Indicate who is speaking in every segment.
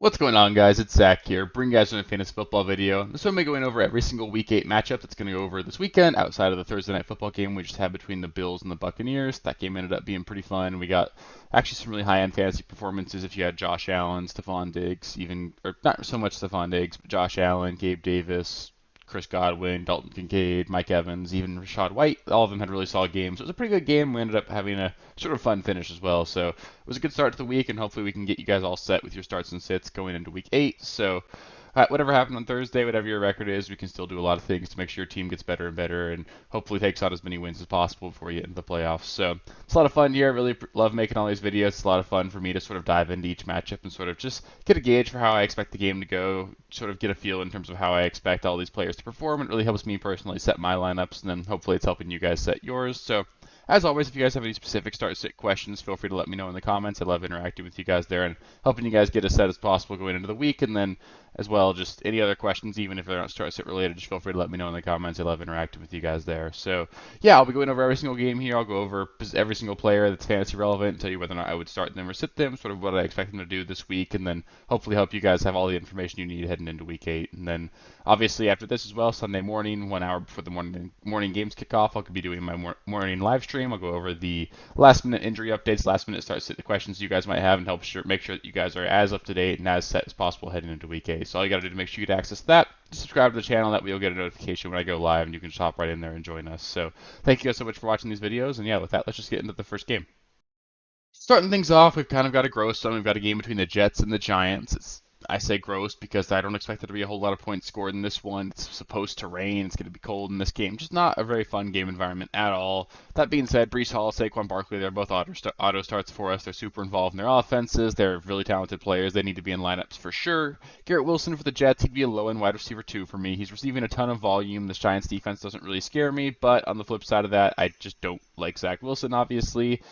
Speaker 1: What's going on, guys? It's Zach here, bringing you guys a fantasy football video. This one, I'm going over every single Week 8 matchup that's going to go over this weekend, outside of the Thursday night football game we just had between the Bills and the Buccaneers. That game ended up being pretty fun. We got actually some really high-end fantasy performances if you had Josh Allen, Stephon Diggs, or not so much Stephon Diggs, but Josh Allen, Gabe Davis, Chris Godwin, Dalton Kincaid, Mike Evans, even Rashad White. All of them had really solid games. It was a pretty good game. We ended up having a sort of fun finish as well. So it was a good start to the week, and hopefully we can get you guys all set with your starts and sits going into week 8. So whatever happened on Thursday, whatever your record is, we can still do a lot of things to make sure your team gets better and better and hopefully takes out as many wins as possible before you get into the playoffs. So it's a lot of fun here. I really love making all these videos. It's a lot of fun for me to sort of dive into each matchup and sort of just get a gauge for how I expect the game to go, sort of get a feel in terms of how I expect all these players to perform. It really helps me personally set my lineups, and then hopefully it's helping you guys set yours. So as always, if you guys have any specific start sit questions, feel free to let me know in the comments. I love interacting with you guys there and helping you guys get as set as possible going into the week. And then as well, just any other questions, even if they're not start sit related, just feel free to let me know in the comments. I love interacting with you guys there. So yeah, I'll be going over every single game here. I'll go over every single player that's fantasy relevant, tell you whether or not I would start them or sit them, sort of what I expect them to do this week, and then hopefully help you guys have all the information you need heading into week 8. And then obviously after this as well, Sunday morning, 1 hour before the morning games kick off, I'll be doing my morning live stream. I'll go over the last minute injury updates, last minute start sit the questions you guys might have, and make sure that you guys are as up to date and as set as possible heading into week 8. So all you got to do to make sure you get access to that, subscribe to the channel. That way you'll get a notification when I go live, and you can just hop right in there and join us. So thank you guys so much for watching these videos, and yeah, with that, let's just get into the first game. Starting things off, we've kind of got a gross one. We've got a game between the Jets and the Giants. I say gross because I don't expect there to be a whole lot of points scored in this one. It's supposed to rain. It's going to be cold in this game. Just not a very fun game environment at all. That being said, Breece Hall, Saquon Barkley, they're both auto starts for us. They're super involved in their offenses. They're really talented players. They need to be in lineups for sure. Garrett Wilson for the Jets, he'd be a low-end wide receiver 2 for me. He's receiving a ton of volume. This Giants defense doesn't really scare me, but on the flip side of that, I just don't like Zach Wilson, obviously.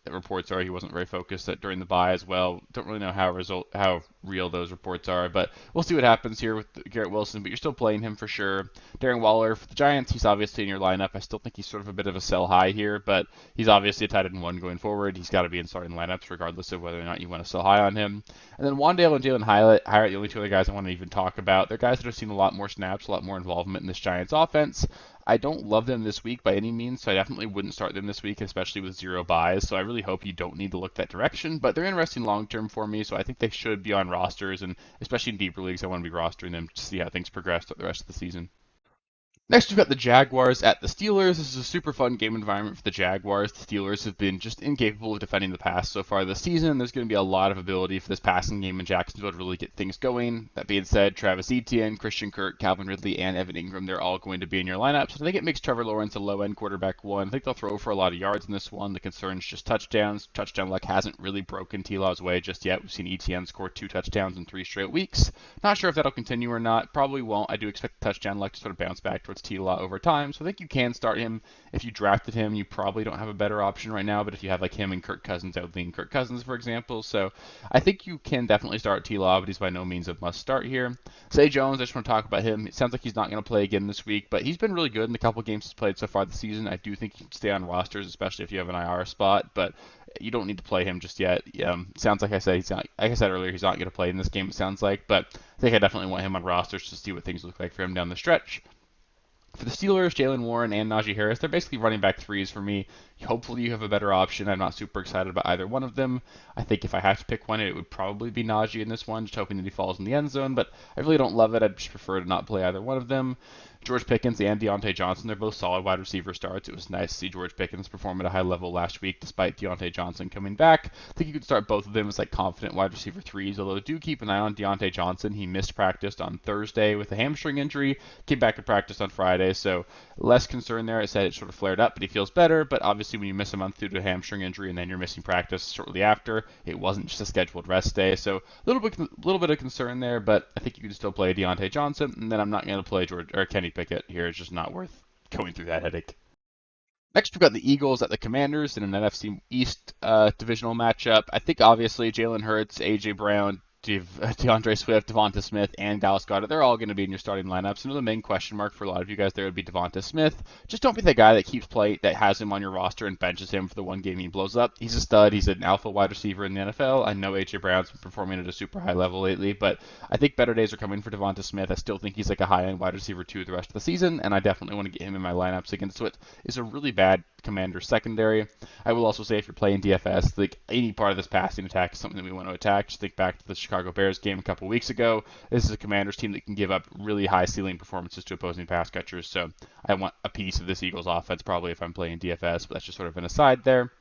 Speaker 1: Reports are he wasn't very focused during the bye as well. Don't really know how real those reports are, but we'll see what happens here with Garrett Wilson. But you're still playing him for sure. Darren Waller for the Giants, he's obviously in your lineup. I still think he's sort of a bit of a sell high here, but he's obviously a tight end 1 going forward. He's got to be in starting lineups regardless of whether or not you want to sell high on him. And then Wandale and Jalen Hyatt, the only two other guys I want to even talk about. They're guys that have seen a lot more snaps, a lot more involvement in this Giants offense. I don't love them this week by any means, so I definitely wouldn't start them this week, especially with 0 buys. So I really hope you don't need to look that direction. But they're interesting long term for me, so I think they should be on rosters, and especially in deeper leagues, I want to be rostering them to see how things progress throughout the rest of the season. Next, we've got the Jaguars at the Steelers. This is a super fun game environment for the Jaguars. The Steelers have been just incapable of defending the pass so far this season. There's going to be a lot of ability for this passing game in Jacksonville to really get things going. That being said, Travis Etienne, Christian Kirk, Calvin Ridley, and Evan Ingram, they're all going to be in your lineup. So I think it makes Trevor Lawrence a low-end quarterback 1. I think they'll throw for a lot of yards in this one. The concern is just touchdowns. Touchdown luck hasn't really broken T-Law's way just yet. We've seen Etienne score 2 touchdowns in 3 straight weeks. Not sure if that'll continue or not. Probably won't. I do expect the touchdown luck to sort of bounce back towards T-Law over time. So I think you can start him. If you drafted him, you probably don't have a better option right now, but if you have like him and Kirk Cousins, I would lean Kirk Cousins, for example. So I think you can definitely start T-Law, but he's by no means a must start here. Zay Jones, I just want to talk about him. It sounds like he's not going to play again this week, but he's been really good in the couple games he's played so far this season. I do think he can stay on rosters, especially if you have an IR spot, but you don't need to play him just yet. Sounds like I said like I said earlier, he's not going to play in this game, it sounds like, but I think I definitely want him on rosters to see what things look like for him down the stretch. For the Steelers, Jalen Warren and Najee Harris, they're basically running back 3s for me. Hopefully you have a better option. I'm not super excited about either one of them. I think if I have to pick one, it would probably be Najee in this one, just hoping that he falls in the end zone, but I really don't love it. I'd just prefer to not play either one of them. George Pickens and Deontay Johnson, they're both solid wide receiver starts. It was nice to see George Pickens perform at a high level last week despite Deontay Johnson coming back. I think you could start both of them as like confident wide receiver 3s, although do keep an eye on Deontay Johnson. He missed practice on Thursday with a hamstring injury, came back to practice on Friday, so less concern there. I said it sort of flared up, but he feels better. But obviously when you miss a month due to a hamstring injury and then you're missing practice shortly after, it wasn't just a scheduled rest day. So a little bit of concern there, but I think you can still play Deontay Johnson, and then I'm not going to play Kenny Pickett here. It's just not worth going through that headache. Next, we've got the Eagles at the Commanders in an NFC East divisional matchup. I think obviously Jalen Hurts, A.J. Brown, DeAndre Swift, Devonta Smith, and Dallas Goedert. They're all going to be in your starting lineups. And the main question mark for a lot of you guys there would be Devonta Smith. Just don't be the guy that keeps play that has him on your roster and benches him for the one game he blows up. He's a stud. He's an alpha wide receiver in the NFL. I know A.J. Brown's been performing at a super high level lately, but I think better days are coming for Devonta Smith. I still think he's like a high-end wide receiver 2 the rest of the season, and I definitely want to get him in my lineups against what is a really bad Commanders secondary. I will also say if you're playing DFS, like any part of this passing attack is something that we want to attack. Just think back to the Chicago Bears game a couple weeks ago. This is a Commanders team that can give up really high ceiling performances to opposing pass catchers, so I want a piece of this Eagles offense probably if I'm playing DFS, but that's just sort of an aside there.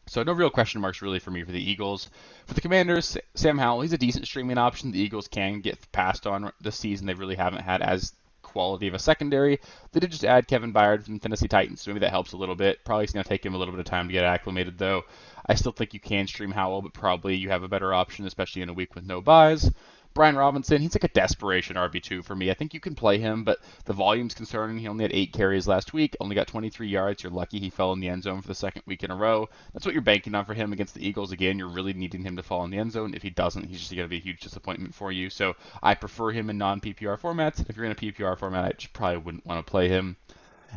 Speaker 1: So no real question marks really for me for the Eagles. For the Commanders, Sam Howell, he's a decent streaming option. The Eagles can get passed on this season. They really haven't had as quality of a secondary. They did just add Kevin Byard from the Tennessee Titans, so maybe that helps a little bit. Probably it's going to take him a little bit of time to get acclimated, though. I still think you can stream Howell, but probably you have a better option, especially in a week with no buys. Brian Robinson, he's like a desperation RB2 for me. I think you can play him, but the volume's concerning. He only had 8 carries last week, only got 23 yards. You're lucky he fell in the end zone for the second week in a row. That's what you're banking on for him against the Eagles. Again, you're really needing him to fall in the end zone. If he doesn't, he's just going to be a huge disappointment for you. So I prefer him in non-PPR formats. If you're in a PPR format, I just probably wouldn't want to play him.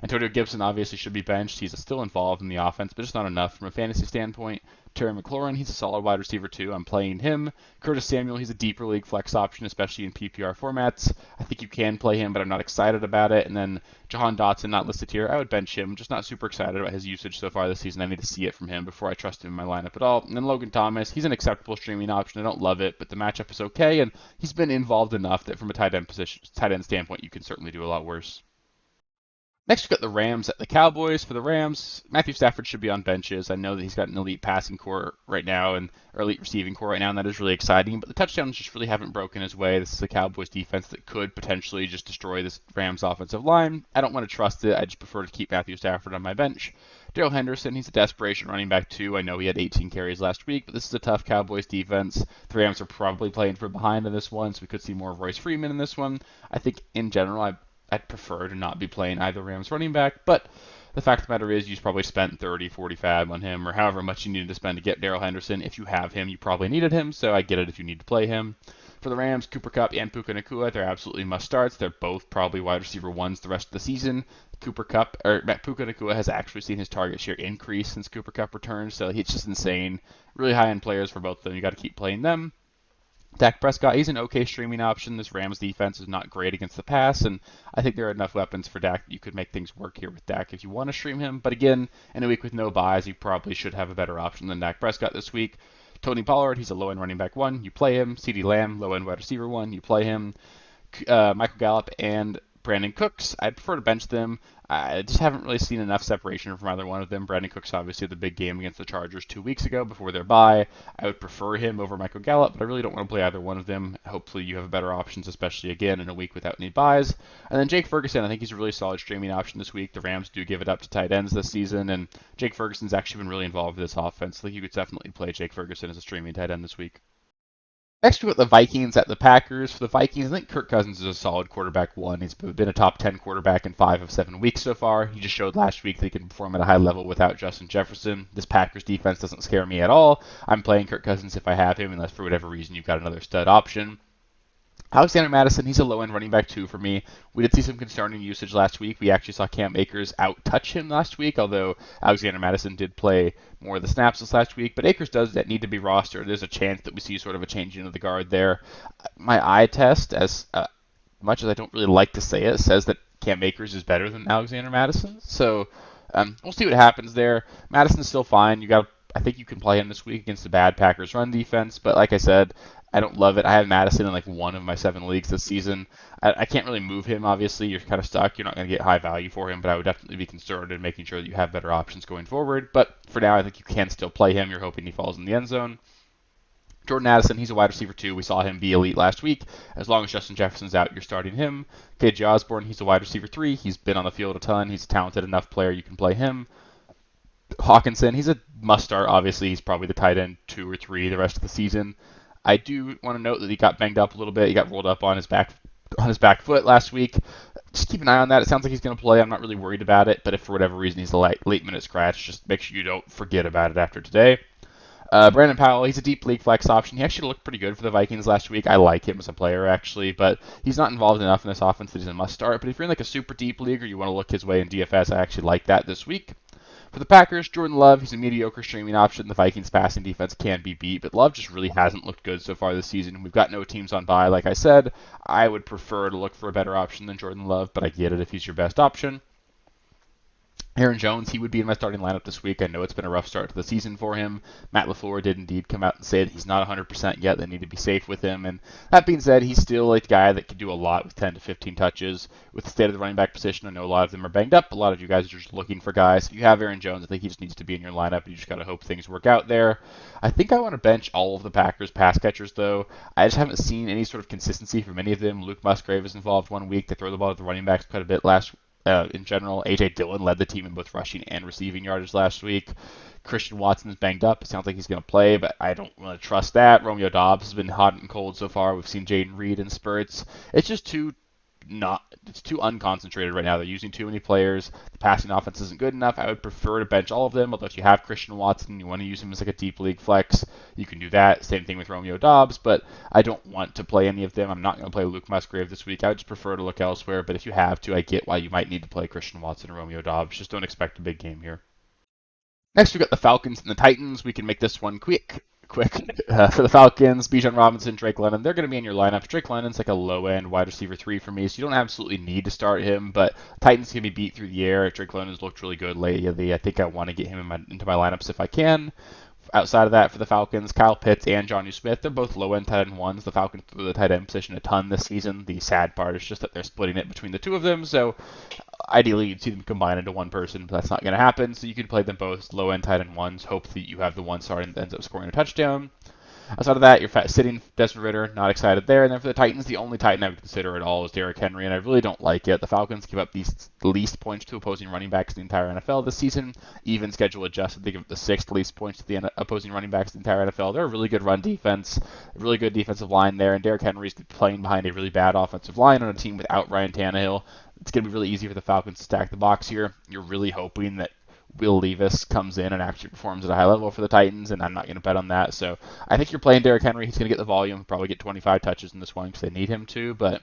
Speaker 1: Antonio Gibson obviously should be benched. He's still involved in the offense, but just not enough from a fantasy standpoint. Terry McLaurin, he's a solid wide receiver too. I'm playing him. Curtis Samuel, he's a deeper league flex option, especially in PPR formats. I think you can play him, but I'm not excited about it. And then Jahan Dotson, not listed here. I would bench him. Just not super excited about his usage so far this season. I need to see it from him before I trust him in my lineup at all. And then Logan Thomas, he's an acceptable streaming option. I don't love it, but the matchup is okay, and he's been involved enough that from a tight end standpoint, you can certainly do a lot worse. Next, we've got the Rams at the Cowboys. For the Rams, Matthew Stafford should be on benches. I know that he's got an elite passing core right now or elite receiving core right now, and that is really exciting. But the touchdowns just really haven't broken his way. This is a Cowboys defense that could potentially just destroy this Rams offensive line. I don't want to trust it. I just prefer to keep Matthew Stafford on my bench. Darrell Henderson, he's a desperation running back too. I know he had 18 carries last week, but this is a tough Cowboys defense. The Rams are probably playing from behind in this one, so we could see more of Royce Freeman in this one. I think in general, I'd prefer to not be playing either Rams running back, but the fact of the matter is you probably spent 30, 45 on him or however much you needed to spend to get Darrell Henderson. If you have him, you probably needed him, so I get it if you need to play him. For the Rams, Cooper Kupp and Puka Nacua, they're absolutely must starts. They're both probably wide receiver ones the rest of the season. Puka Nacua has actually seen his target share increase since Cooper Kupp returned, so it's just insane. Really high end players for both of them. You got to keep playing them. Dak Prescott, he's an okay streaming option. This Rams defense is not great against the pass, and I think there are enough weapons for Dak that you could make things work here with Dak if you want to stream him. But again, in a week with no buys, you probably should have a better option than Dak Prescott this week. Tony Pollard, he's a low-end running back 1. You play him. CeeDee Lamb, low-end wide receiver 1. You play him. Michael Gallup and Brandon Cooks, I prefer to bench them. I just haven't really seen enough separation from either one of them. Brandon Cooks obviously had the big game against the Chargers 2 weeks ago before their bye. I would prefer him over Michael Gallup, but I really don't want to play either one of them. Hopefully you have better options, especially again in a week without any buys. And then Jake Ferguson, I think he's a really solid streaming option this week. The Rams do give it up to tight ends this season, and Jake Ferguson's actually been really involved with this offense. I think you could definitely play Jake Ferguson as a streaming tight end this week. Next, we've got the Vikings at the Packers. For the Vikings, I think Kirk Cousins is a solid quarterback 1. He's been a top 10 quarterback in 5 of 7 weeks so far. He just showed last week that he can perform at a high level without Justin Jefferson. This Packers defense doesn't scare me at all. I'm playing Kirk Cousins if I have him, unless for whatever reason you've got another stud option. Alexander Mattison, he's a low-end running back 2 for me. We did see some concerning usage last week. We actually saw Cam Akers out-touch him last week, although Alexander Mattison did play more of the snaps this last week. But Akers does need to be rostered. There's a chance that we see sort of a changing of the guard there. My eye test, as much as I don't really like to say it, says that Cam Akers is better than Alexander Mattison. So we'll see what happens there. Madison's still fine. I think you can play him this week against the bad Packers run defense. But like I said, I don't love it. I have Madison in like 1 of my 7 leagues this season. I can't really move him, obviously. You're kind of stuck. You're not going to get high value for him, but I would definitely be concerned in making sure that you have better options going forward. But for now, I think you can still play him. You're hoping he falls in the end zone. Jordan Addison, he's a wide receiver 2. We saw him be elite last week. As long as Justin Jefferson's out, you're starting him. KJ Osborne, he's a wide receiver 3. He's been on the field a ton. He's a talented enough player. You can play him. Hawkinson, he's a must-start. Obviously, he's probably the tight end 2 or 3 the rest of the season. I do want to note that he got banged up a little bit. He got rolled up on his back foot last week. Just keep an eye on that. It sounds like he's going to play. I'm not really worried about it, but if for whatever reason he's a late minute scratch, just make sure you don't forget about it after today. Brandon Powell, he's a deep league flex option. He actually looked pretty good for the Vikings last week. I like him as a player, actually, but he's not involved enough in this offense that he's a must start. But if you're in like a super deep league or you want to look his way in DFS, I actually like that this week. For the Packers, Jordan Love, he's a mediocre streaming option. The Vikings passing defense can be beat, but Love just really hasn't looked good so far this season. We've got no teams on bye, like I said. I would prefer to look for a better option than Jordan Love, but I get it if he's your best option. Aaron Jones, he would be in my starting lineup this week. I know it's been a rough start to the season for him. Matt LaFleur did indeed come out and say that he's not 100% yet. They need to be safe with him. And that being said, he's still a guy that could do a lot with 10 to 15 touches. With the state of the running back position, I know a lot of them are banged up. A lot of you guys are just looking for guys. If you have Aaron Jones, I think he just needs to be in your lineup. You just got to hope things work out there. I think I want to bench all of the Packers pass catchers, though. I just haven't seen any sort of consistency from any of them. Luke Musgrave is involved one week. They throw the ball at the running backs quite a bit in general. A.J. Dillon led the team in both rushing and receiving yardage last week. Christian Watson's banged up. It sounds like he's going to play, but I don't want to trust that. Romeo Doubs has been hot and cold so far. We've seen Jaden Reed in spurts. It's just too unconcentrated right now. They're using too many players. The passing offense isn't good enough. I would prefer to bench all of them, although if you have Christian Watson, you want to use him as like a deep league flex, you can do that. Same thing with Romeo Doubs, but I don't want to play any of them. I'm not going to play Luke Musgrave this week. I would just prefer to look elsewhere, but if you have to, I get why you might need to play Christian Watson and Romeo Doubs. Just don't expect a big game here. Next, we've got the Falcons and the Titans. We can make this one quick. For the Falcons, Bijan Robinson, Drake London, they're going to be in your lineup. Drake London's like a low-end wide receiver 3 for me, so you don't absolutely need to start him, but Titans can be beat through the air. Drake London's looked really good lately. I think I want to get him into my lineups if I can. Outside of that, for the Falcons, Kyle Pitts and Jonnu Smith, they're both low-end tight end ones. The Falcons threw the tight end position a ton this season. The sad part is just that they're splitting it between the two of them, so ideally you'd see them combine into one person, but that's not going to happen, so you can play them both low-end tight end ones, hope that you have the one starting that ends up scoring a touchdown. Outside of that, you're sitting Desmond Ridder, not excited there. And then for the Titans, the only Titan I would consider at all is Derrick Henry, and I really don't like it. The Falcons give up the least points to opposing running backs in the entire NFL this season. Even schedule adjusted, they give up the 6th least points to the opposing running backs in the entire NFL. They're a really good run defense, a really good defensive line there, and Derrick Henry's playing behind a really bad offensive line on a team without Ryan Tannehill. It's going to be really easy for the Falcons to stack the box here. You're really hoping that Will Levis comes in and actually performs at a high level for the Titans, and I'm not going to bet on that. So I think you're playing Derrick Henry. He's going to get the volume, probably get 25 touches in this one because they need him to, but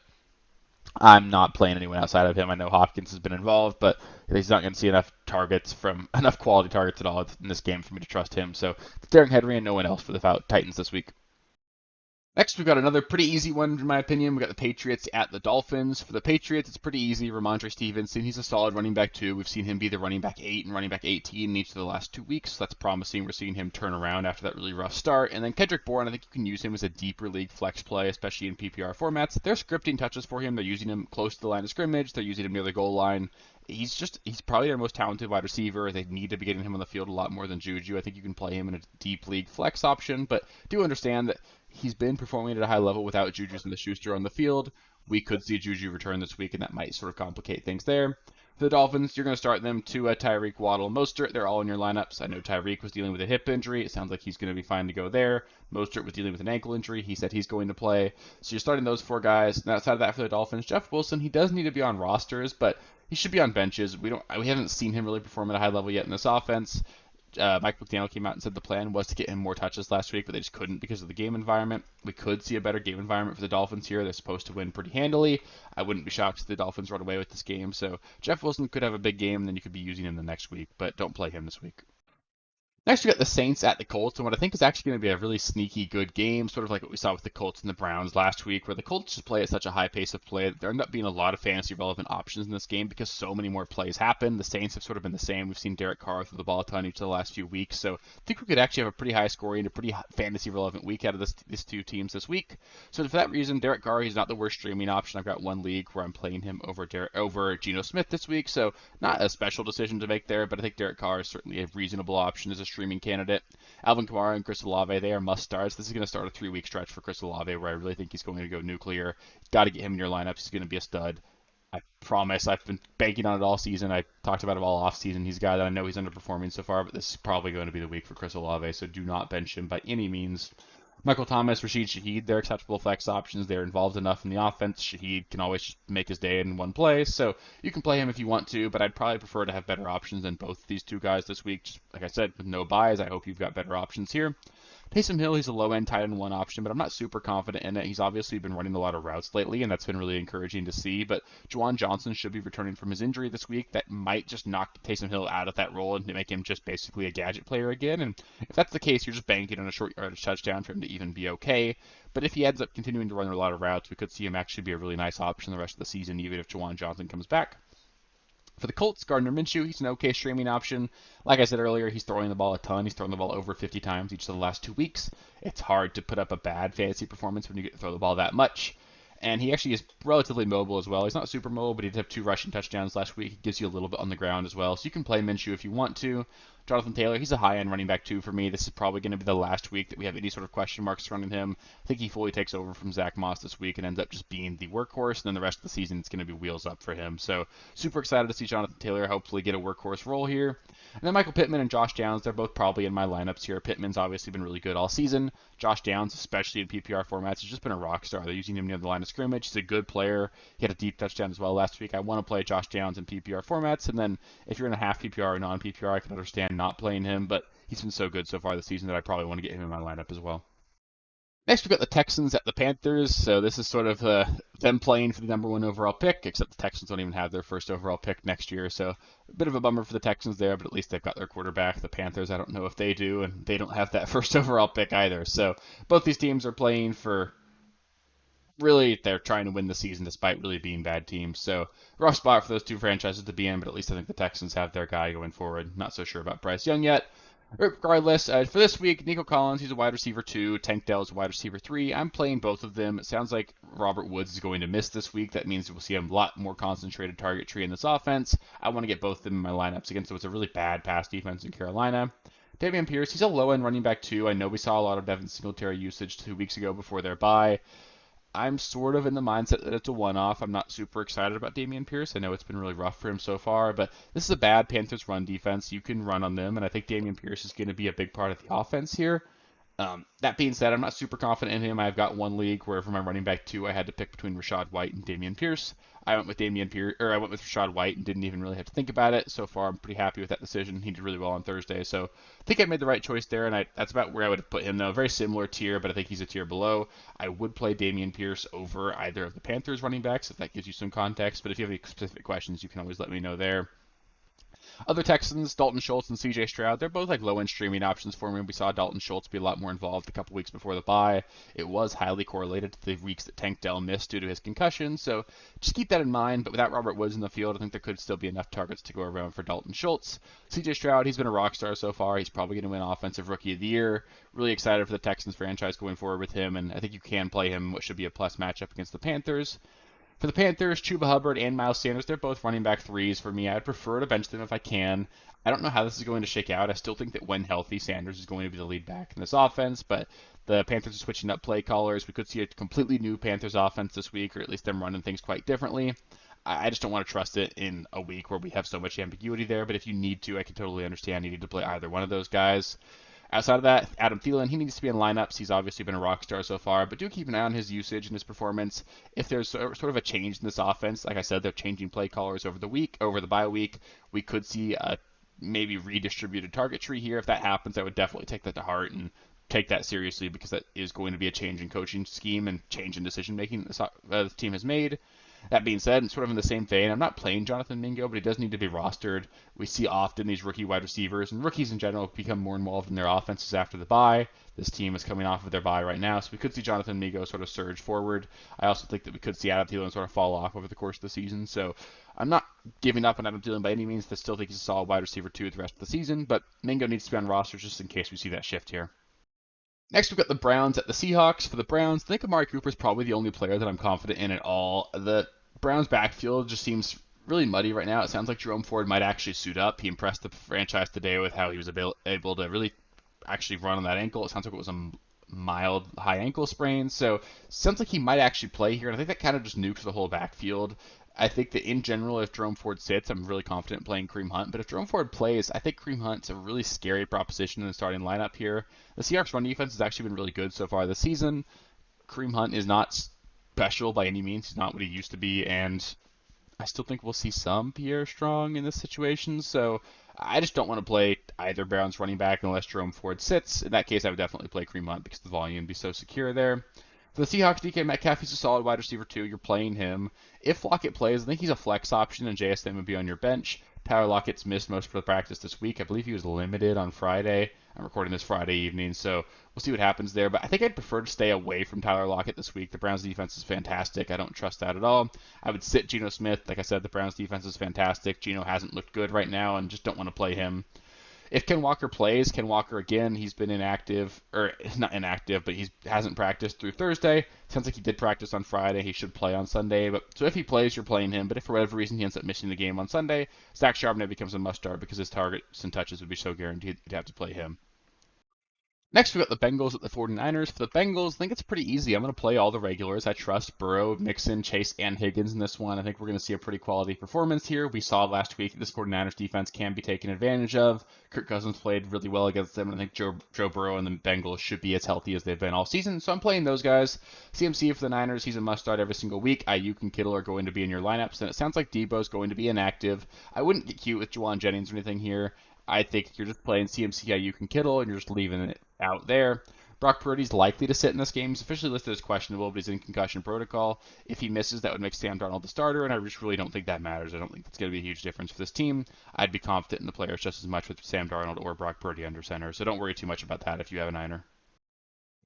Speaker 1: I'm not playing anyone outside of him. I know Hopkins has been involved, but he's not going to see enough quality targets at all in this game for me to trust him. So it's Derrick Henry and no one else for the Titans this week. Next, we've got another pretty easy one, in my opinion. We've got the Patriots at the Dolphins. For the Patriots, it's pretty easy. Ramondre Stevenson, he's a solid running back, too. We've seen him be the running back 8 and running back 18 in each of the last 2 weeks. So that's promising. We're seeing him turn around after that really rough start. And then Kendrick Bourne, I think you can use him as a deeper league flex play, especially in PPR formats. They're scripting touches for him. They're using him close to the line of scrimmage. They're using him near the goal line. He's probably their most talented wide receiver. They need to be getting him on the field a lot more than Juju. I think you can play him in a deep league flex option, but do understand that he's been performing at a high level without Juju Smith-Schuster on the field. We could see Juju return this week, and that might sort of complicate things there. For the Dolphins, you're going to start them to Tyreek, Waddle, Mostert. They're all in your lineups. I know Tyreek was dealing with a hip injury. It sounds like he's going to be fine to go there. Mostert was dealing with an ankle injury. He said he's going to play. So you're starting those 4 guys. And outside of that, for the Dolphins, Jeff Wilson, he does need to be on rosters, but he should be on benches. We haven't seen him really perform at a high level yet in this offense. Mike McDaniel came out and said the plan was to get him more touches last week, but they just couldn't because of the game environment. We could see a better game environment for the Dolphins here. They're supposed to win pretty handily. I wouldn't be shocked if the Dolphins run away with this game. So Jeff Wilson could have a big game, and then you could be using him the next week, but don't play him this week. Next, we got the Saints at the Colts, and what I think is actually going to be a really sneaky good game, sort of like what we saw with the Colts and the Browns last week, where the Colts just play at such a high pace of play that there end up being a lot of fantasy-relevant options in this game because so many more plays happen. The Saints have sort of been the same. We've seen Derek Carr throw the ball a ton each of the last few weeks, so I think we could actually have a pretty high scoring, a pretty fantasy-relevant week out of these two teams this week. So for that reason, Derek Carr, he's not the worst streaming option. I've got one league where I'm playing him over Geno Smith this week, so not a special decision to make there, but I think Derek Carr is certainly a reasonable option as a streaming candidate. Alvin Kamara and Chris Olave, they are must-starts. This is going to start a 3-week stretch for Chris Olave where I really think he's going to go nuclear. Got to get him in your lineups. He's going to be a stud. I promise. I've been banking on it all season. I talked about it all off-season. He's a guy that I know he's underperforming so far, but this is probably going to be the week for Chris Olave, so do not bench him by any means. Michael Thomas, Rashid Shaheed, they're acceptable flex options. They're involved enough in the offense. Shaheed can always just make his day in one play, so you can play him if you want to, but I'd probably prefer to have better options than both these two guys this week. Just like I said, with no buys, I hope you've got better options here. Taysom Hill, he's a low-end tight end one option, but I'm not super confident in it. He's obviously been running a lot of routes lately, and that's been really encouraging to see. But Juwan Johnson should be returning from his injury this week. That might just knock Taysom Hill out of that role and make him just basically a gadget player again. And if that's the case, you're just banking on a short yardage touchdown for him to even be okay. But if he ends up continuing to run a lot of routes, we could see him actually be a really nice option the rest of the season, even if Juwan Johnson comes back. For the Colts, Gardner Minshew, he's an okay streaming option. Like I said earlier, he's throwing the ball a ton. He's thrown the ball over 50 times each of the last 2 weeks. It's hard to put up a bad fantasy performance when you get to throw the ball that much. And he actually is relatively mobile as well. He's not super mobile, but he did have 2 rushing touchdowns last week. He gives you a little bit on the ground as well. So you can play Minshew if you want to. Jonathan Taylor, he's a high-end running back too for me. This is probably going to be the last week that we have any sort of question marks surrounding him. I think he fully takes over from Zach Moss this week and ends up just being the workhorse. And then the rest of the season, it's going to be wheels up for him. So super excited to see Jonathan Taylor hopefully get a workhorse role here. And then Michael Pittman and Josh Downs, they're both probably in my lineups here. Pittman's obviously been really good all season. Josh Downs, especially in PPR formats, has just been a rock star. They're using him near the line of scrimmage. He's a good player. He had a deep touchdown as well last week. I want to play Josh Downs in PPR formats. And then if you're in a half PPR or non-PPR, I can understand not playing him. But he's been so good so far this season that I probably want to get him in my lineup as well. Next, we've got the Texans at the Panthers. So this is sort of them playing for the #1 overall pick, except the Texans don't even have their first overall pick next year. So a bit of a bummer for the Texans there, but at least they've got their quarterback. The Panthers, I don't know if they do, and they don't have that first overall pick either. So both these teams are playing for really, they're trying to win the season despite really being bad teams. So rough spot for those two franchises to be in, but at least I think the Texans have their guy going forward. Not so sure about Bryce Young yet. Regardless, for this week, Nico Collins, he's a wide receiver 2. Tank Dell is a wide receiver 3. I'm playing both of them. It sounds like Robert Woods is going to miss this week. That means we'll see a lot more concentrated target tree in this offense. I want to get both of them in my lineups against what's a really bad pass defense in Carolina. Dameon Pierce, he's a low-end running back 2. I know we saw a lot of Devin Singletary usage 2 weeks ago before their bye. I'm sort of in the mindset that it's a one-off. I'm not super excited about Dameon Pierce. I know it's been really rough for him so far, but this is a bad Panthers run defense. You can run on them, and I think Dameon Pierce is going to be a big part of the offense here. That being said, I'm not super confident in him. I've got one league where for my running back 2, I had to pick between Rachaad White and Dameon Pierce. I went with Rachaad White and didn't even really have to think about it. So far, I'm pretty happy with that decision. He did really well on Thursday, so I think I made the right choice there, and that's about where I would have put him, though. Very similar tier, but I think he's a tier below. I would play Dameon Pierce over either of the Panthers running backs, if that gives you some context, but if you have any specific questions, you can always let me know there. Other Texans, Dalton Schultz and CJ Stroud, they're both like low-end streaming options for me. We saw Dalton Schultz be a lot more involved a couple weeks before the bye. It was highly correlated to the weeks that Tank Dell missed due to his concussion, so just keep that in mind. But without Robert Woods in the field, I think there could still be enough targets to go around for Dalton Schultz. CJ Stroud, he's been a rock star so far. He's probably going to win Offensive Rookie of the Year. Really excited for the Texans franchise going forward with him, and I think you can play him what should be a plus matchup against the Panthers. For the Panthers, Chuba Hubbard and Miles Sanders, they're both running back 3s for me. I'd prefer to bench them if I can. I don't know how this is going to shake out. I still think that when healthy, Sanders is going to be the lead back in this offense, but the Panthers are switching up play callers. We could see a completely new Panthers offense this week, or at least them running things quite differently. I just don't want to trust it in a week where we have so much ambiguity there, but if you need to, I can totally understand you need to play either one of those guys. Outside of that, Adam Thielen, he needs to be in lineups. He's obviously been a rock star so far, but do keep an eye on his usage and his performance. If there's sort of a change in this offense, like I said, they're changing play callers over the bye week. We could see a maybe redistributed target tree here. If that happens, I would definitely take that to heart and take that seriously because that is going to be a change in coaching scheme and change in decision making this team has made. That being said, sort of in the same vein, I'm not playing Jonathan Mingo, but he does need to be rostered. We see often these rookie wide receivers, and rookies in general, become more involved in their offenses after the bye. This team is coming off of their bye right now, so we could see Jonathan Mingo sort of surge forward. I also think that we could see Adam Thielen sort of fall off over the course of the season, so I'm not giving up on Adam Thielen by any means. I still think he's a solid wide receiver 2 the rest of the season, but Mingo needs to be on rosters just in case we see that shift here. Next, we've got the Browns at the Seahawks. For the Browns, I think Amari Cooper is probably the only player that I'm confident in at all. The Browns' backfield just seems really muddy right now. It sounds like Jerome Ford might actually suit up. He impressed the franchise today with how he was able to really actually run on that ankle. It sounds like it was a mild high ankle sprain. So it sounds like he might actually play here. And I think that kind of just nukes the whole backfield. I think that in general, if Jerome Ford sits, I'm really confident in playing Kareem Hunt. But if Jerome Ford plays, I think Kareem Hunt's a really scary proposition in the starting lineup here. The Seahawks run defense has actually been really good so far this season. Kareem Hunt is not special by any means. He's not what he used to be, and I still think we'll see some Pierre Strong in this situation. So I just don't want to play either Browns running back unless Jerome Ford sits. In that case, I would definitely play Kareem Hunt because the volume would be so secure there. For the Seahawks, DK Metcalf, he's a solid wide receiver too. You're playing him. If Lockett plays, I think he's a flex option, and JSN would be on your bench. Tyler Lockett's missed most of the practice this week. I believe he was limited on Friday. I'm recording this Friday evening, so we'll see what happens there. But I think I'd prefer to stay away from Tyler Lockett this week. The Browns' defense is fantastic. I don't trust that at all. I would sit Geno Smith. Like I said, the Browns' defense is fantastic. Geno hasn't looked good right now, and just don't want to play him. If Ken Walker plays, Ken Walker again, he's been inactive, or not inactive, but he hasn't practiced through Thursday. Sounds like he did practice on Friday. He should play on Sunday. But so if he plays, you're playing him. But if for whatever reason he ends up missing the game on Sunday, Zach Charbonnet becomes a must-start because his targets and touches would be so guaranteed you'd have to play him. Next, we got the Bengals at the 49ers. For the Bengals, I think it's pretty easy. I'm going to play all the regulars. I trust Burrow, Mixon, Chase, and Higgins in this one. I think we're going to see a pretty quality performance here. We saw last week that this 49ers defense can be taken advantage of. Kirk Cousins played really well against them, and I think Joe Burrow and the Bengals should be as healthy as they've been all season. So I'm playing those guys. CMC for the Niners, he's a must-start every single week. Ayuk and Kittle are going to be in your lineups, and it sounds like Debo's going to be inactive. I wouldn't get cute with Juwan Jennings or anything here. I think you're just playing CMC, Ayuk, and Kittle, and you're just leaving it out there. Brock Purdy's likely to sit in this game. He's officially listed as questionable, but he's in concussion protocol. If he misses, that would make Sam Darnold the starter, and I just really don't think that matters. I don't think that's going to be a huge difference for this team. I'd be confident in the players just as much with Sam Darnold or Brock Purdy under center, so don't worry too much about that if you have a Niner.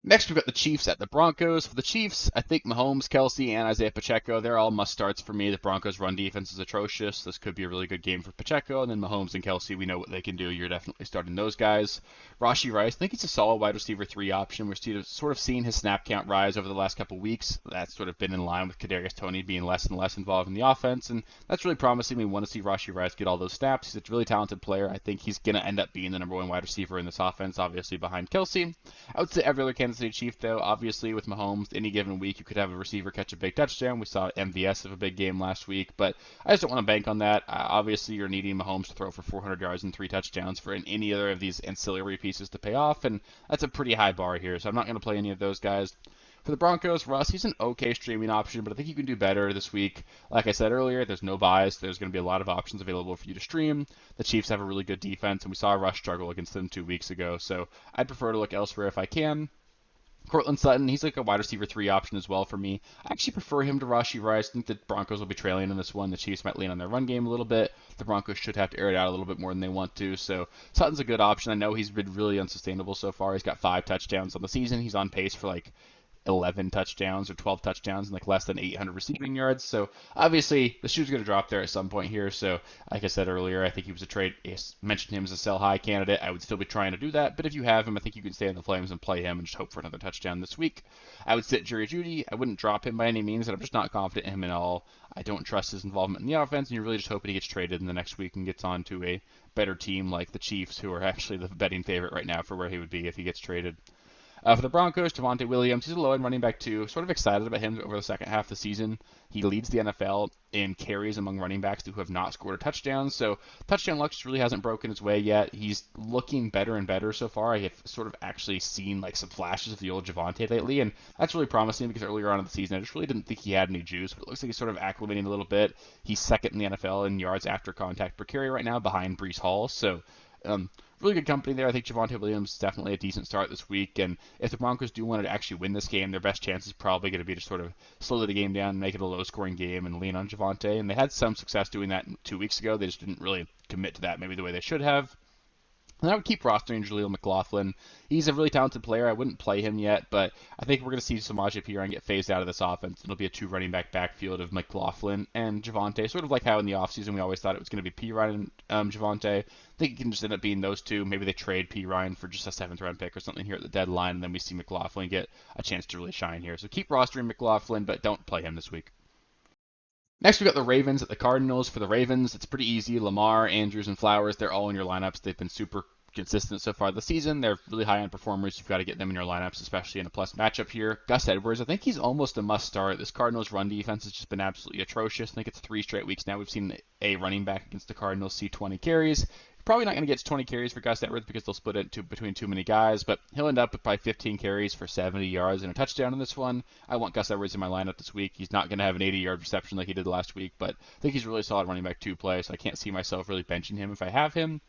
Speaker 1: Next, we've got the Chiefs at the Broncos. For the Chiefs, I think Mahomes, Kelsey, and Isaiah Pacheco, they're all must-starts for me. The Broncos' run defense is atrocious. This could be a really good game for Pacheco. And then Mahomes and Kelsey, we know what they can do. You're definitely starting those guys. Rashee Rice, I think he's a solid wide receiver 3 option. We're sort of seeing his snap count rise over the last couple weeks. That's sort of been in line with Kadarius Toney being less and less involved in the offense, and that's really promising. We want to see Rashee Rice get all those snaps. He's a really talented player. I think he's going to end up being the number 1 wide receiver in this offense, obviously behind Kelsey. I would say every other Kansas City Chief, though, obviously with Mahomes, any given week you could have a receiver catch a big touchdown. We saw MVS of a big game last week, but I just don't want to bank on that. Obviously, you're needing Mahomes to throw for 400 yards and 3 touchdowns for any other of these ancillary pieces to pay off, and that's a pretty high bar here, so I'm not going to play any of those guys. For the Broncos, Russ, he's an okay streaming option, but I think you can do better this week. Like I said earlier, there's no buys. There's going to be a lot of options available for you to stream. The Chiefs have a really good defense, and we saw Russ struggle against them 2 weeks ago, so I'd prefer to look elsewhere if I can. Courtland Sutton, he's like a wide receiver 3 option as well for me. I actually prefer him to Rashee Rice. I think the Broncos will be trailing in this one. The Chiefs might lean on their run game a little bit. The Broncos should have to air it out a little bit more than they want to. So Sutton's a good option. I know he's been really unsustainable so far. He's got 5 touchdowns on the season. He's on pace for like 11 touchdowns or 12 touchdowns and like less than 800 receiving yards. So obviously the shoe's going to drop there at some point here. So like I said earlier, I think he was a trade. I mentioned him as a sell high candidate. I would still be trying to do that. But if you have him, I think you can stay in the Flames and play him and just hope for another touchdown this week. I would sit Jerry Jeudy. I wouldn't drop him by any means, and I'm just not confident in him at all. I don't trust his involvement in the offense, and you're really just hoping he gets traded in the next week and gets on to a better team like the Chiefs, who are actually the betting favorite right now for where he would be if he gets traded. For the Broncos, Javonte Williams, he's a low-end running back too. Sort of excited about him over the second half of the season. He leads the NFL in carries among running backs who have not scored a touchdown. So touchdown luck just really hasn't broken his way yet. He's looking better and better so far. I have sort of actually seen like some flashes of the old Javonte lately, and that's really promising because earlier on in the season I just really didn't think he had any juice, but it looks like he's sort of acclimating a little bit. He's second in the NFL in yards after contact per carry right now behind Breece Hall. So really good company there. I think Javonte Williams is definitely a decent start this week. And if the Broncos do want to actually win this game, their best chance is probably going to be to sort of slow the game down, make it a low-scoring game, and lean on Javonte. And they had some success doing that 2 weeks ago. They just didn't really commit to that maybe the way they should have. And I would keep rostering Jaleel McLaughlin. He's a really talented player. I wouldn't play him yet, but I think we're going to see Samaje Perine get phased out of this offense. It'll be a 2 running back backfield of McLaughlin and Javonte, sort of like how in the offseason we always thought it was going to be Perine and Javonte. I think it can just end up being those two. Maybe they trade Perine for just a 7th round pick or something here at the deadline, and then we see McLaughlin get a chance to really shine here. So keep rostering McLaughlin, but don't play him this week. Next, we got the Ravens at the Cardinals. For the Ravens, it's pretty easy. Lamar, Andrews, and Flowers, they're all in your lineups. They've been super consistent so far this season. They're really high-end performers. You've got to get them in your lineups, especially in a plus matchup here. Gus Edwards, I think he's almost a must-start. This Cardinals run defense has just been absolutely atrocious. I think it's 3 straight weeks now we've seen a running back against the Cardinals see 20 carries. Probably not going to get to 20 carries for Gus Edwards because they'll split it between too many guys, but he'll end up with probably 15 carries for 70 yards and a touchdown in this one. I want Gus Edwards in my lineup this week. He's not going to have an 80-yard reception like he did last week, but I think he's a really solid running back 2 play, so I can't see myself really benching him if I have him.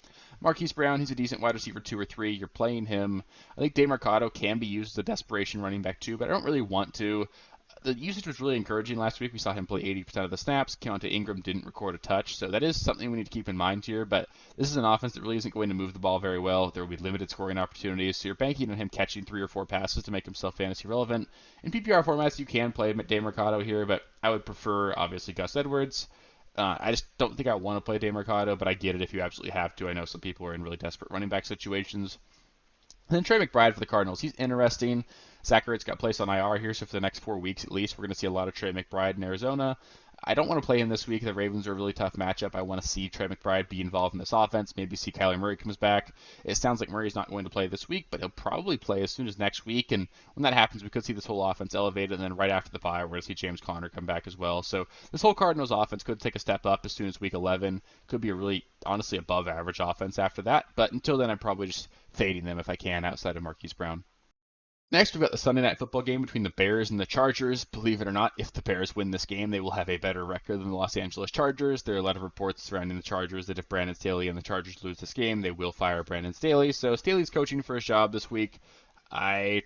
Speaker 1: Marquise Brown, he's a decent wide receiver 2 or 3. You're playing him. I think DeMarcado can be used as a desperation running back 2, but I don't really want to. The usage was really encouraging last week. We saw him play 80% of the snaps. Keontae Ingram didn't record a touch, so that is something we need to keep in mind here. But this is an offense that really isn't going to move the ball very well. There will be limited scoring opportunities, so you're banking on him catching 3 or 4 passes to make himself fantasy relevant. In PPR formats, you can play DeMarcado here, but I would prefer, obviously, Gus Edwards. I just don't think I want to play DeMarcado, but I get it if you absolutely have to. I know some people are in really desperate running back situations. And then Trey McBride for the Cardinals. He's interesting. Zach Ertz got placed on IR here, so for the next 4 weeks at least, we're going to see a lot of Trey McBride in Arizona. I don't want to play him this week. The Ravens are a really tough matchup. I want to see Trey McBride be involved in this offense. Maybe see Kyler Murray comes back. It sounds like Murray's not going to play this week, but he'll probably play as soon as next week. And when that happens, we could see this whole offense elevated. And then right after the bye, we're going to see James Conner come back as well. So this whole Cardinals offense could take a step up as soon as week 11. Could be a really, honestly, above average offense after that. But until then, I'm probably just fading them if I can outside of Marquise Brown. Next, we've got the Sunday Night Football game between the Bears and the Chargers. Believe it or not, if the Bears win this game, they will have a better record than the Los Angeles Chargers. There are a lot of reports surrounding the Chargers that if Brandon Staley and the Chargers lose this game, they will fire Brandon Staley. So Staley's coaching for his job this week. I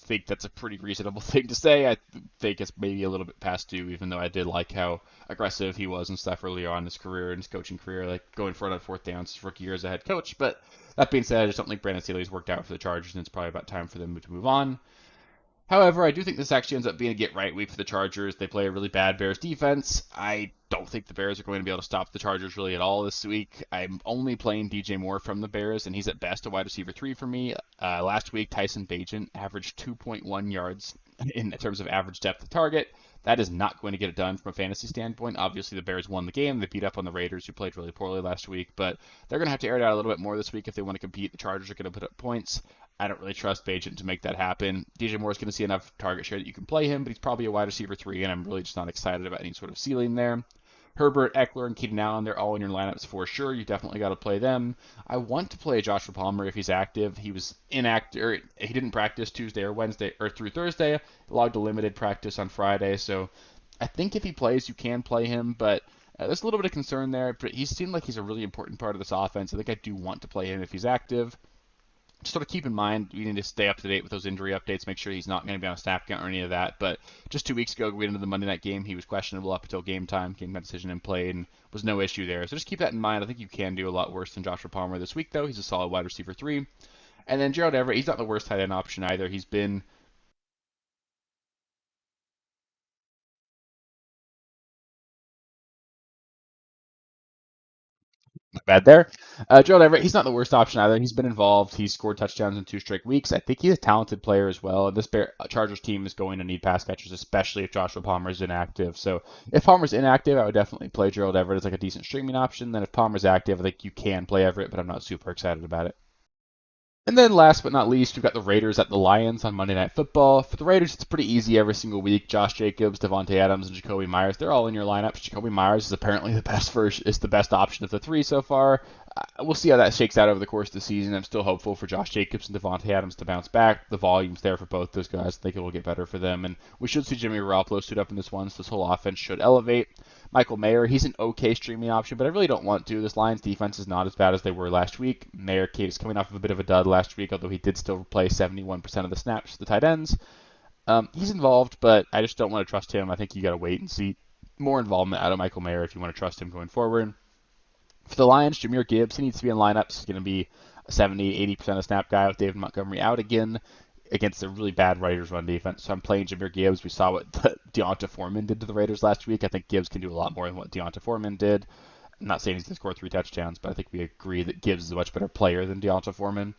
Speaker 1: think that's a pretty reasonable thing to say. I think it's maybe a little bit past due, even though I did like how aggressive he was and stuff earlier on in his career, in his coaching career, like going for it on 4th downs his rookie year as a head coach. But that being said, I just don't think Brandon Staley's worked out for the Chargers, and it's probably about time for them to move on. However, I do think this actually ends up being a get-right week for the Chargers. They play a really bad Bears defense. I don't think the Bears are going to be able to stop the Chargers really at all this week. I'm only playing DJ Moore from the Bears, and he's at best a wide receiver 3 for me. Last week, Tyson Bagent averaged 2.1 yards in terms of average depth of target. That is not going to get it done from a fantasy standpoint. Obviously, the Bears won the game. They beat up on the Raiders, who played really poorly last week, but they're going to have to air it out a little bit more this week if they want to compete. The Chargers are going to put up points. I don't really trust Bagent to make that happen. DJ Moore is going to see enough target share that you can play him, but he's probably a wide receiver 3, and I'm really just not excited about any sort of ceiling there. Herbert, Eckler, and Keenan Allen, they're all in your lineups for sure. You definitely got to play them. I want to play Joshua Palmer if he's active. He was inactive, or he didn't practice Tuesday or Wednesday or through Thursday. Logged a limited practice on Friday, so I think if he plays, you can play him, but there's a little bit of concern there. But he seemed like he's a really important part of this offense. I think I do want to play him if he's active. Just sort of keep in mind, we need to stay up to date with those injury updates, make sure he's not going to be on a snap count or any of that. But just 2 weeks ago, going into the Monday night game, he was questionable up until game time, came to that decision and played, and was no issue there. So just keep that in mind. I think you can do a lot worse than Joshua Palmer this week, though. He's a solid wide receiver 3. And then Gerald Everett, he's not the worst tight end option either. He's been bad there. Gerald Everett, he's not the worst option either. He's been involved. He's scored touchdowns in 2 straight weeks. I think he's a talented player as well. And this Chargers team is going to need pass catchers, especially if Joshua Palmer is inactive. So if Palmer's inactive, I would definitely play Gerald Everett as like a decent streaming option. Then if Palmer's active, I think you can play Everett, but I'm not super excited about it. And then last but not least, we've got the Raiders at the Lions on Monday Night Football. For the Raiders, it's pretty easy every single week. Josh Jacobs, Devontae Adams, and Jacoby Myers, they're all in your lineups. Jacoby Myers is apparently the best option of the 3 so far. We'll see how that shakes out over the course of the season. I'm still hopeful for Josh Jacobs and Devontae Adams to bounce back. The volume's there for both those guys. I think it will get better for them. And we should see Jimmy Garoppolo suit up in this one, so this whole offense should elevate. Michael Mayer, he's an okay streaming option, but I really don't want to. This Lions defense is not as bad as they were last week. Mayer is coming off of a bit of a dud last week, although he did still play 71% of the snaps for the tight ends. He's involved, but I just don't want to trust him. I think you got to wait and see more involvement out of Michael Mayer if you want to trust him going forward. For the Lions, Jahmyr Gibbs, he needs to be in lineups. He's going to be a 70-80% of snap guy with David Montgomery out again against a really bad Raiders run defense. So I'm playing Jahmyr Gibbs. We saw what Deonta Foreman did to the Raiders last week. I think Gibbs can do a lot more than what Deonta Foreman did. I'm not saying he's going to score 3 touchdowns, but I think we agree that Gibbs is a much better player than Deonta Foreman.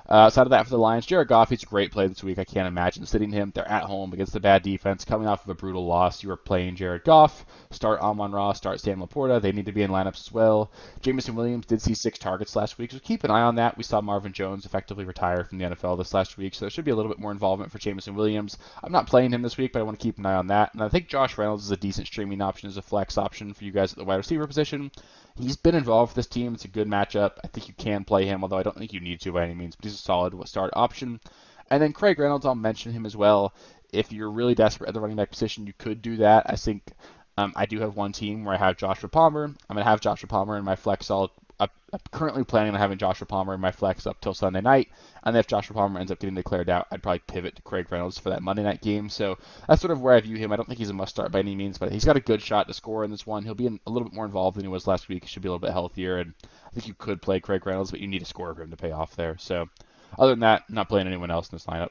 Speaker 1: Outside of that, for the Lions, Jared Goff, he's a great play this week. I can't imagine sitting him. They're at home against the bad defense, coming off of a brutal loss. You are playing Jared Goff. Start Amon-Ra, start Sam Laporta. They need to be in lineups as well. Jameson Williams did see 6 targets last week, so keep an eye on that. We saw Marvin Jones effectively retire from the NFL this last week, so there should be a little bit more involvement for Jameson Williams. I'm not playing him this week, but I want to keep an eye on that. And I think Josh Reynolds is a decent streaming option as a flex option for you guys at the wide receiver position. He's been involved with this team. It's a good matchup. I think you can play him, although I don't think you need to by any means, but he's a solid start option. And then Craig Reynolds, I'll mention him as well. If you're really desperate at the running back position, you could do that. I think I do have one team where I have Joshua Palmer. I'm going to have Joshua Palmer in my flex. I'm currently planning on having Joshua Palmer in my flex up till Sunday night. And if Joshua Palmer ends up getting declared out, I'd probably pivot to Craig Reynolds for that Monday night game. So that's sort of where I view him. I don't think he's a must start by any means, but he's got a good shot to score in this one. He'll be a little bit more involved than he was last week. He should be a little bit healthier. And I think you could play Craig Reynolds, but you need a score for him to pay off there. So other than that, not playing anyone else in this lineup.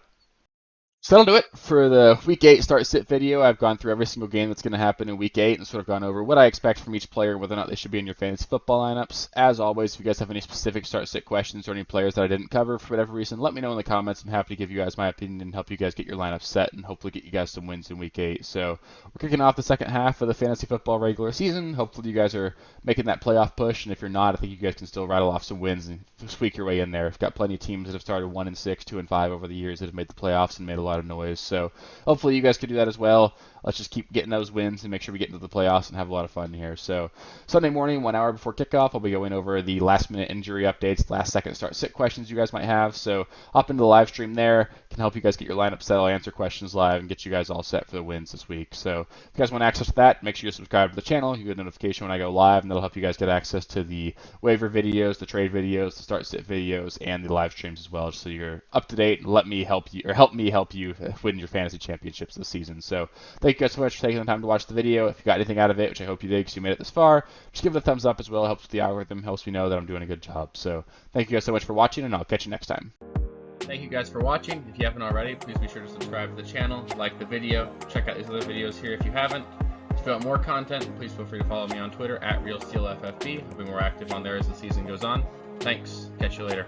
Speaker 1: So that'll do it for the Week 8 start-sit video. I've gone through every single game that's going to happen in Week 8 and sort of gone over what I expect from each player, whether or not they should be in your fantasy football lineups. As always, if you guys have any specific start-sit questions or any players that I didn't cover for whatever reason, let me know in the comments. I'm happy to give you guys my opinion and help you guys get your lineup set and hopefully get you guys some wins in Week 8. So we're kicking off the second half of the fantasy football regular season. Hopefully you guys are making that playoff push, and if you're not, I think you guys can still rattle off some wins and squeak your way in there. I've got plenty of teams that have started 1-6, 2-5 over the years that have made the playoffs and made a lot of noise. So hopefully you guys can do that as well. Let's just keep getting those wins and make sure we get into the playoffs and have a lot of fun here. So Sunday morning, 1 hour before kickoff, I'll be going over the last-minute injury updates, last-second start-sit questions you guys might have. So hop into the live stream there. Can help you guys get your lineup set. I'll answer questions live and get you guys all set for the wins this week. So if you guys want access to that, make sure you subscribe to the channel. You get a notification when I go live, and that'll help you guys get access to the waiver videos, the trade videos, the start-sit videos, and the live streams as well, just so you're up to date and help me help you win your fantasy championships this season. So thank you guys so much for taking the time to watch the video. If you got anything out of it, which I hope you did because you made it this far, just give it a thumbs up as well. It helps with the algorithm, helps me know that I'm doing a good job. So thank you guys so much for watching, and I'll catch you next time. Thank you guys for watching. If you haven't already, please be sure to subscribe to the channel, like the video, check out these other videos here if you haven't. If you want more content, please feel free to follow me on Twitter at RealSteelFFB. I'll be more active on there as the season goes on. Thanks. Catch you later.